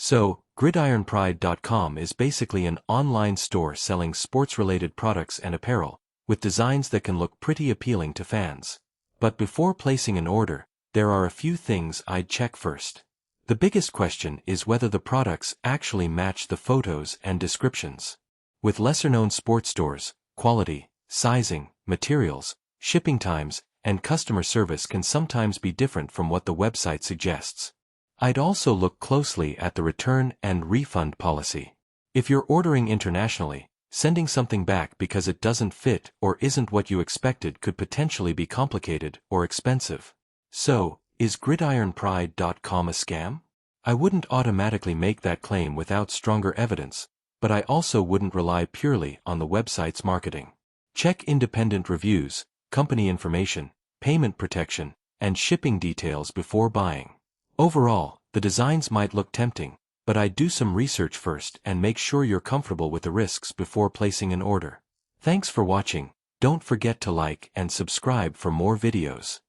So, gridironpride.com is basically an online store selling sports-related products and apparel, with designs that can look pretty appealing to fans. But before placing an order, there are a few things I'd check first. The biggest question is whether the products actually match the photos and descriptions. With lesser-known sports stores, quality, sizing, materials, shipping times, and customer service can sometimes be different from what the website suggests. I'd also look closely at the return and refund policy. If you're ordering internationally, sending something back because it doesn't fit or isn't what you expected could potentially be complicated or expensive. So, is gridironpride.com a scam? I wouldn't automatically make that claim without stronger evidence, but I also wouldn't rely purely on the website's marketing. Check independent reviews, company information, payment protection, and shipping details before buying. Overall, the designs might look tempting, but I'd do some research first and make sure you're comfortable with the risks before placing an order. Thanks for watching. Don't forget to like and subscribe for more videos.